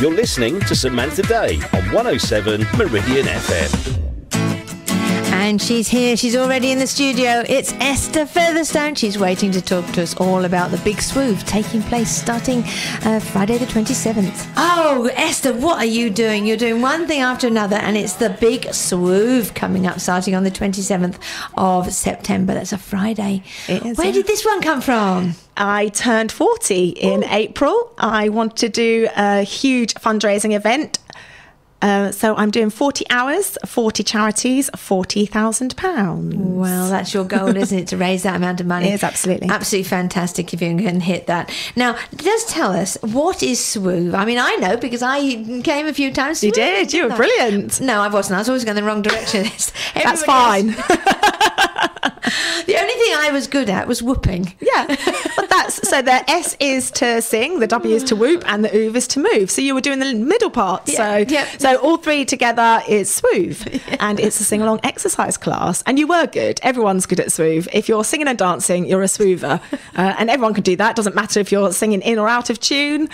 You're listening to Samantha Day on 107 Meridian FM. And she's here. She's already in the studio. It's Esther Featherstone. She's waiting to talk to us all about the big Swoove taking place starting Friday the 27th. Oh, Esther, what are you doing? You're doing one thing after another, and it's the big Swoove coming up starting on the 27th of September. That's a Friday. It is, Where did this one come from? I turned 40 in April. I wanted to do a huge fundraising event. So I'm doing 40 hours, 40 charities, £40,000. Well, that's your goal, isn't it, to raise that amount of money? It is, absolutely. Absolutely fantastic if you can hit that. Now, just tell us, what is Swoove? I mean, I know because I came a few times. You did? You were brilliant. No, I wasn't. I was always going the wrong direction. That's fine. The only thing I was good at was whooping. Yeah. But so the S is to sing, the W is to whoop, and the OOV is to move. So you were doing the middle part. So all three together is Swoove. And it's a sing-along exercise class. And you were good. Everyone's good at Swoove. If you're singing and dancing, you're a Swoover. And everyone can do that. Doesn't matter if you're singing in or out of tune.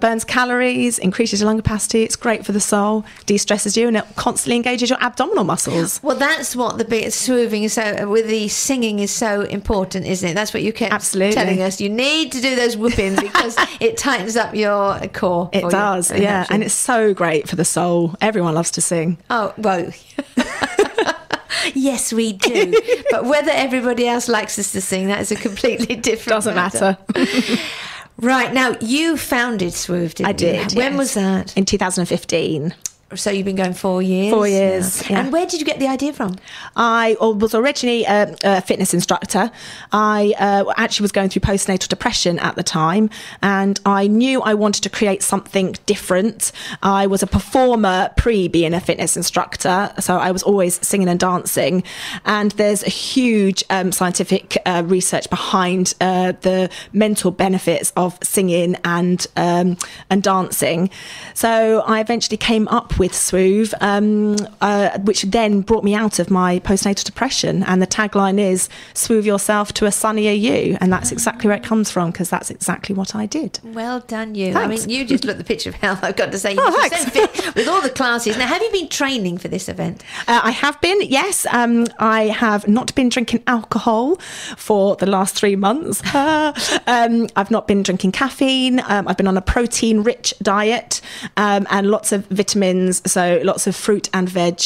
Burns calories, increases your lung capacity. It's great for the soul, de-stresses you, and it constantly engages your abdominal muscles. Well, that's what the bit swooving is so with the singing is so important, isn't it? That's what you kept telling us. You need to do those whoopings because it tightens up your core. It does, yeah. And it's so great for the soul. Everyone loves to sing. Oh, well. Yes, we do. But whether everybody else likes us to sing, that is a completely different Doesn't matter. Right, now, you founded Swoove, didn't you? I did, When was that? In 2015. So you've been going 4 years? 4 years, yeah. And where did you get the idea from? I was originally a fitness instructor. I actually was going through postnatal depression at the time, and I knew I wanted to create something different. I was a performer pre-being a fitness instructor, so I was always singing and dancing. And there's a huge scientific research behind the mental benefits of singing and dancing. So I eventually came up with Swoove, which then brought me out of my postnatal depression. And the tagline is "Swoove yourself to a sunnier you," and that's exactly where it comes from, because that's exactly what I did. Well done, you. Thanks. I mean, you just look the picture of health. I've got to say, you're so fit with all the classes. Now, have you been training for this event? I have been, yes. I have not been drinking alcohol for the last 3 months. I've not been drinking caffeine. I've been on a protein-rich diet and lots of vitamins. So lots of fruit and veg,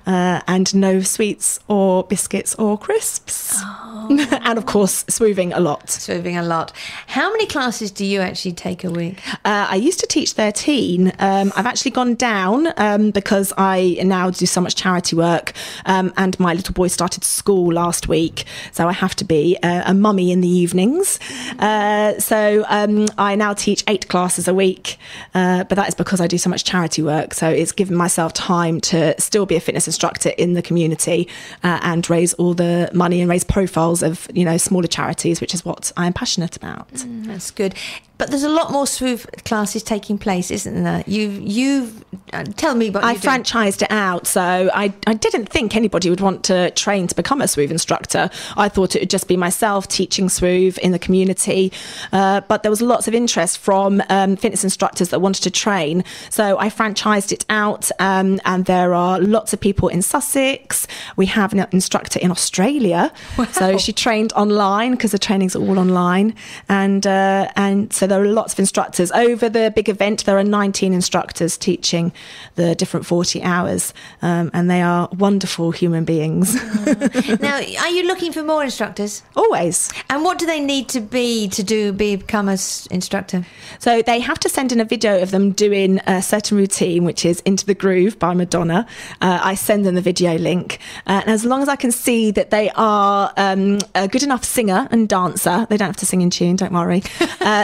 and no sweets or biscuits or crisps. Oh. And of course, swooving a lot. Swooving a lot. How many classes do you actually take a week? I used to teach 13. I've actually gone down because I now do so much charity work, and my little boy started school last week, so I have to be a mummy in the evenings. So I now teach 8 classes a week, but that is because I do so much charity work. So it's given myself time to still be a fitness instructor in the community and raise all the money and raise profiles of, smaller charities, which is what I'm passionate about. That's good. But there's a lot more Swoove classes taking place, isn't there? You've tell me what I franchised it out, so I didn't think anybody would want to train to become a Swoove instructor. I thought it would just be myself teaching Swoove in the community, but there was lots of interest from fitness instructors that wanted to train, so I franchised it out, and there are lots of people in Sussex. We have an instructor in Australia. Wow. So she trained online because the training's all online, and so there are lots of instructors. Over the big event, there are 19 instructors teaching the different 40 hours, and they are wonderful human beings. Now, are you looking for more instructors? Always. And what do they need to become an instructor? So they have to send in a video of them doing a certain routine, which is Into the Groove by Madonna. I send them the video link. And as long as I can see that they are a good enough singer and dancer, they don't have to sing in tune, don't worry.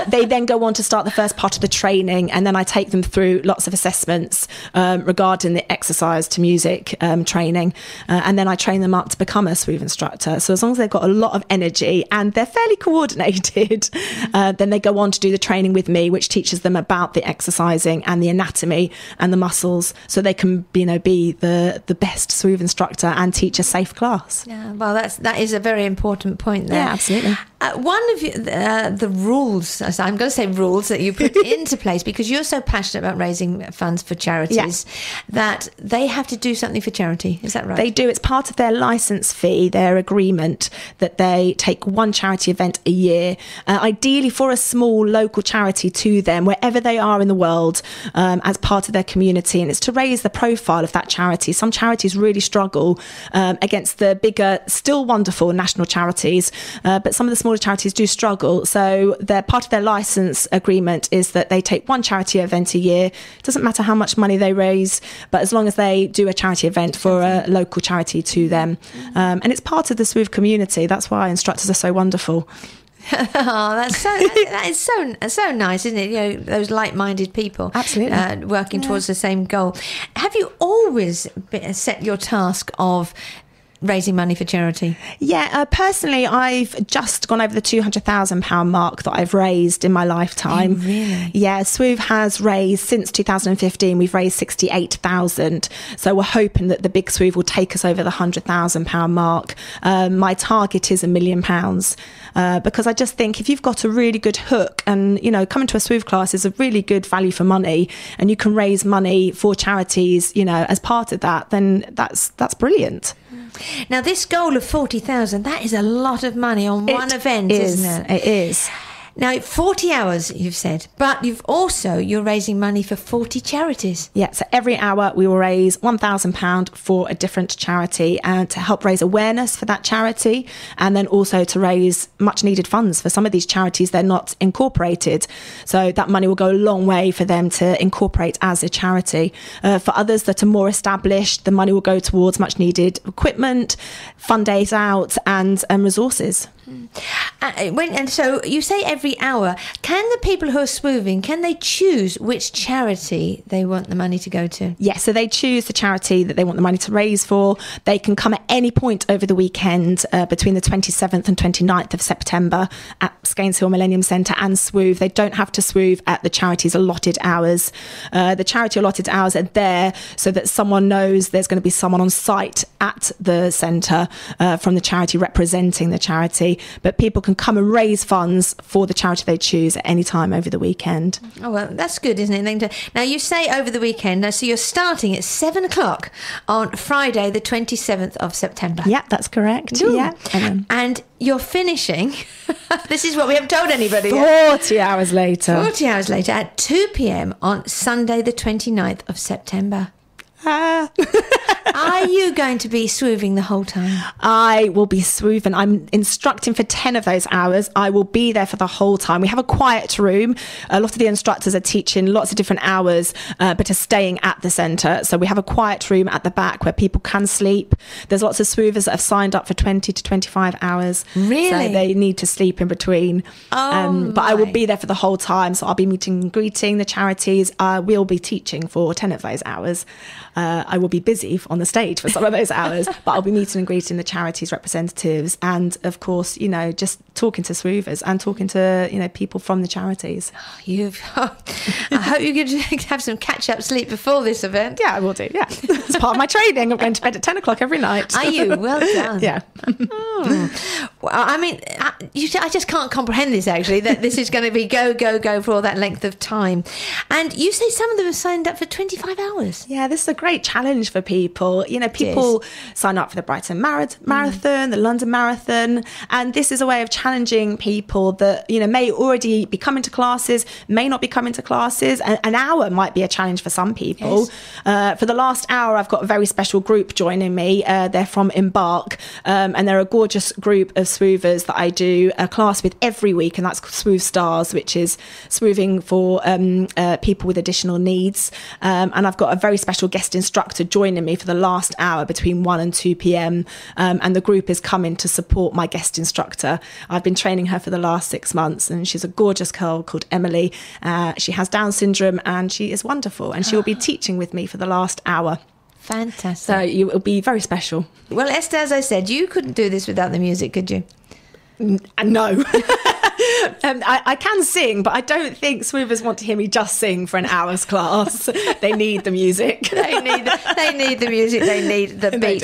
They then go on to start the first part of the training, and then I take them through lots of assessments regarding the exercise to music training, and then I train them up to become a Swoove instructor. So as long as they've got a lot of energy and they're fairly coordinated, then they go on to do the training with me, which teaches them about the exercising and the anatomy and the muscles, so they can be the best Swoove instructor and teach a safe class. Yeah, well, that is a very important point there. Yeah, absolutely. One of the rules, I'm going to say rules, that you put into place, because you're so passionate about raising funds for charities, that they have to do something for charity. Is that right? They do. It's part of their licence fee, their agreement, that they take one charity event a year, ideally for a small local charity to them, wherever they are in the world, as part of their community. And it's to raise the profile of that charity. Some charities really struggle against the bigger, still wonderful national charities, but some of the smaller charities do struggle. So they're part of their licence agreement is that they take one charity event a year. It doesn't matter how much money they raise, but as long as they do a charity event for a local charity to them. And it's part of the Swoove community. That's why instructors are so wonderful. Oh, that is so nice, isn't it? You know, those like-minded people, absolutely, working towards the same goal. Have you always set your task of raising money for charity? Yeah, personally, I've just gone over the £200,000 mark that I've raised in my lifetime. Oh, really? Yeah, Swoove has raised, since 2015, we've raised 68,000. So we're hoping that the big Swoove will take us over the £100,000 mark. My target is £1 million. Because I just think if you've got a really good hook, and, you know, coming to a Swoove class is a really good value for money, and you can raise money for charities, you know, as part of that, then that's brilliant. Now, this goal of 40,000, that is a lot of money on one event, isn't it? It is. Now, 40 hours, you've said, but you're raising money for 40 charities. Yeah, so every hour we will raise £1,000 for a different charity, and to help raise awareness for that charity, and then also to raise much needed funds for some of these charities. They're not incorporated, so that money will go a long way for them to incorporate as a charity. For others that are more established, the money will go towards much needed equipment, fund days out, and resources. And so you say every hour. Can the people who are swooving, can they choose which charity they want the money to go to? Yes, so they choose the charity that they want the money to raise for. They can come at any point over the weekend between the 27th and 29th of September at Skeins Hill Millennium Centre and Swoove. They don't have to swoove at the charity's allotted hours. The charity allotted hours are there so that someone knows there's going to be someone on site at the centre from the charity representing the charity. But people can come and raise funds for the charity they choose at any time over the weekend. Oh, well, that's good, isn't it? Now, you say over the weekend, so you're starting at 7 o'clock on Friday, the 27th of September. Yeah, that's correct. Ooh. Yeah. And you're finishing, this is what we haven't told anybody 40 hours later. 40 hours later at 2 p.m. on Sunday, the 29th of September. Are you going to be swooving the whole time? I will be swooving. I'm instructing for 10 of those hours. I will be there for the whole time. We have a quiet room. A lot of the instructors are teaching lots of different hours, but are staying at the centre. So we have a quiet room at the back where people can sleep. There's lots of swoovers that have signed up for 20 to 25 hours. Really? So they need to sleep in between. But I will be there for the whole time. So I'll be meeting and greeting the charities. We'll be teaching for 10 of those hours. I will be busy on the stage for some of those hours, but I'll be meeting and greeting the charities representatives, and of course, you know, just talking to swoovers and talking to, you know, people from the charities. I hope you could have some catch-up sleep before this event. Yeah, I will do. Yeah, it's part of my training. I'm going to bed at 10 o'clock every night. Are you? Well done. Yeah. Well, I mean, I just can't comprehend this, actually, that this is going to be go for all that length of time. And you say some of them have signed up for 25 hours. Yeah, this is a great challenge for people. You know, people sign up for the Brighton Marathon, the London Marathon, and this is a way of challenging people that, you know, may already be coming to classes, may not be coming to classes. An hour might be a challenge for some people. Yes. For the last hour, I've got a very special group joining me. They're from Embark, and they're a gorgeous group of swoovers that I do a class with every week, and that's Swoove Stars, which is swooving for people with additional needs. And I've got a very special guest instructor joining me for the last hour between 1 and 2 p.m. And the group is coming to support my guest instructor. I've been training her for the last 6 months, and she's a gorgeous girl called Emily. She has Down syndrome, and she is wonderful, and she will be teaching with me for the last hour. Fantastic. So it will be very special. Well, Esther, as I said, you couldn't do this without the music, could you? No. I can sing, but I don't think Swoovers want to hear me just sing for an hour's class. They need the music. They need the music. They need the beat.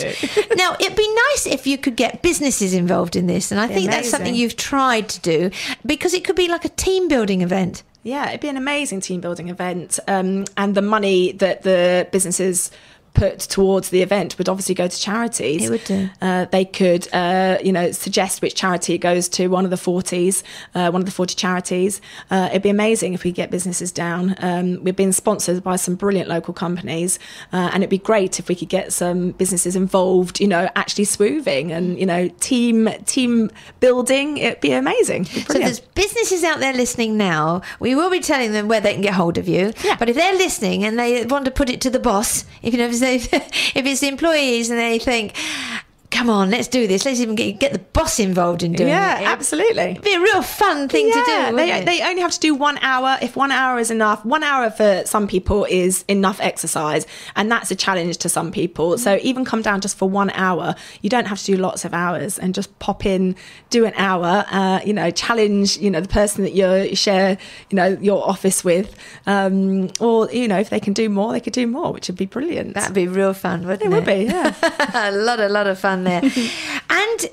Now, it'd be nice if you could get businesses involved in this, and I think that's something you've tried to do, because it could be like a team building event. Yeah, it'd be an amazing team building event, and the money that the businesses put towards the event would obviously go to charities. It would do. They could, suggest which charity it goes to, one of the 40 charities. It'd be amazing if we get businesses down. We've been sponsored by some brilliant local companies, and it'd be great if we could get some businesses involved, actually swooving and, team building. It'd be amazing. It'd be so there's businesses out there listening now. We will be telling them where they can get hold of you. Yeah. But if they're listening and they want to put it to the boss, if it's the employees and they think, come on, let's do this. Let's even get the boss involved in doing it. Yeah, absolutely. It'd be a real fun thing to do. They only have to do 1 hour. If 1 hour is enough, 1 hour for some people is enough exercise. And that's a challenge to some people. So even come down just for 1 hour. You don't have to do lots of hours, and just pop in, do an hour, challenge, the person that you share, your office with. Or, if they can do more, they could do more, which would be brilliant. That'd be real fun, wouldn't it? It would be, yeah. A lot of fun there. And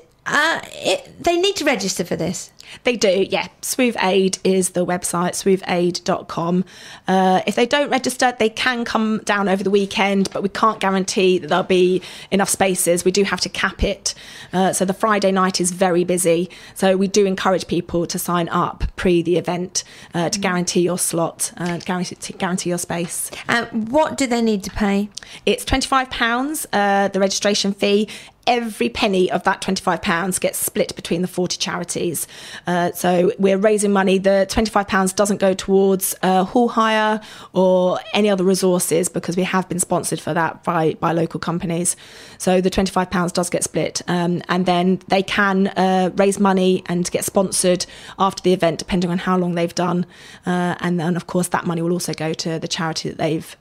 they need to register for this. They do, yeah. Swoove Aid is the website, swooveaid.com. If they don't register, they can come down over the weekend, but we can't guarantee that there'll be enough spaces. We do have to cap it. So the Friday night is very busy. So we do encourage people to sign up pre the event to guarantee your slot, to guarantee your space. What do they need to pay? It's £25, the registration fee. Every penny of that £25 gets split between the 40 charities. So we're raising money. The £25 doesn't go towards hall hire or any other resources, because we have been sponsored for that by local companies. So the £25 does get split, and then they can raise money and get sponsored after the event, depending on how long they've done. And then, of course, that money will also go to the charity that they've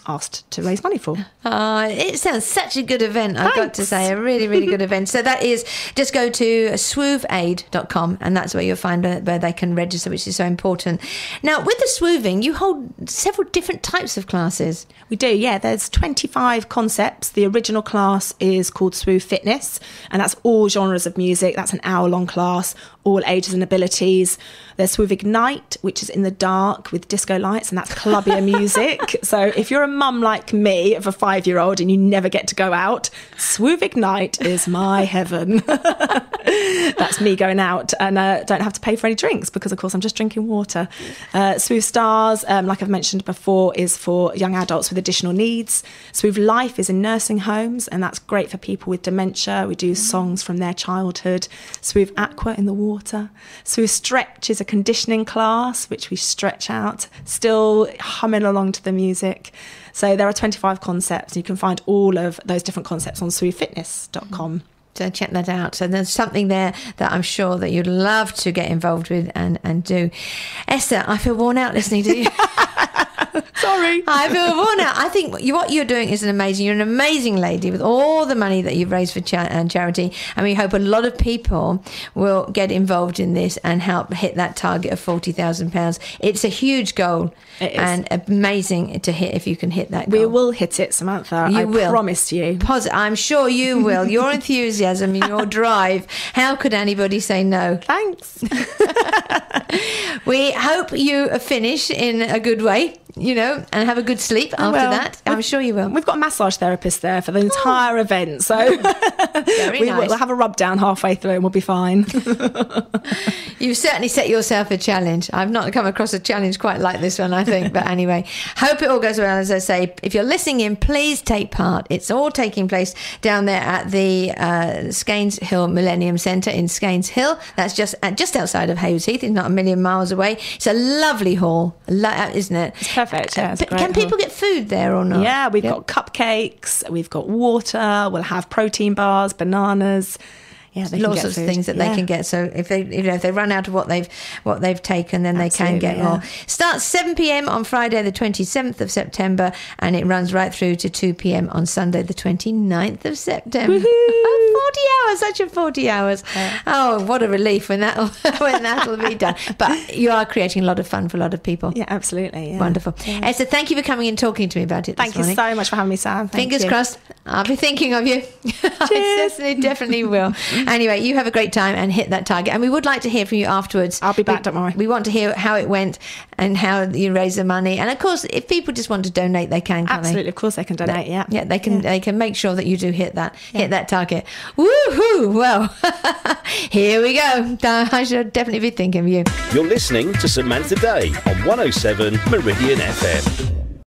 asked to raise money for. It sounds such a good event, I've got to say. A really, really good event. So that is, just go to swooveaid.com, and that's where you'll find where they can register, which is so important. Now, with the swooving, you hold several different types of classes. We do, yeah. There's 25 concepts. The original class is called Swoove Fitness, and that's all genres of music. That's an hour-long class, all ages and abilities. There's Swoove Ignite, which is in the dark with disco lights, and that's clubbier music. So if you're a mum like me of a 5-year-old and you never get to go out, Swoove Ignite is my heaven. That's me going out and don't have to pay for any drinks, because of course I'm just drinking water. Swoove Stars, like I've mentioned before, is for young adults with additional needs. Swoove Life is in nursing homes, and that's great for people with dementia. We do songs from their childhood. Swoove Aqua in the water. Swoove Stretch is a conditioning class, which we stretch out, still humming along to the music. So there are 25 concepts. You can find all of those different concepts on swoovefitness.com. So check that out. So there's something there that I'm sure that you'd love to get involved with and do. Esther, I feel worn out listening to you. Sorry. I feel worn out. I think what you're doing is you're an amazing lady with all the money that you've raised for charity. And we hope a lot of people will get involved in this and help hit that target of £40,000. It's a huge goal. It is. And amazing to hit if you can hit that goal. We will hit it, Samantha. I promise you. I'm sure you will. Your enthusiasm, your drive. How could anybody say no? Thanks. We hope you finish in a good way, and have a good sleep after that. I'm sure you will. We've got a massage therapist there for the entire event, so we'll have a rub down halfway through and we'll be fine. You've certainly set yourself a challenge. I've not come across a challenge quite like this one, I think. But anyway, hope it all goes well. As I say, if you're listening in, please take part. It's all taking place down there at the Skeins Hill Millennium Centre in Skeins Hill. That's just outside of Hayes Heath. It's not a million miles away. It's a lovely hall, isn't it? It's perfect. Yeah, can people get food there or not? Yeah, we've got cupcakes, we've got water, we'll have protein bars, bananas. Yeah, they lots can of get food. things that they can get. So if they run out of what they've taken, then they can get more. Starts 7 p.m. on Friday the 27th of September, and it runs right through to 2 p.m. on Sunday the 29th of September. 40 hours, such a 40 hours. Oh, what a relief when that'll be done. But you are creating a lot of fun for a lot of people. Yeah, absolutely. Yeah. Wonderful. Yeah. Esther, thank you for coming and talking to me about it this morning. Thank you so much for having me, Sam. Fingers crossed. I'll be thinking of you. I definitely will. Anyway, you have a great time and hit that target. And we would like to hear from you afterwards. I'll be back, don't worry. We want to hear how it went and how you raise the money. And of course, if people just want to donate, they can, can't Absolutely, they? of course they can donate, yeah. Yeah, they can They can make sure that you do hit that target. Woohoo! Well, here we go. I should definitely be thinking of you. You're listening to Samantha Day on 107 Meridian FM.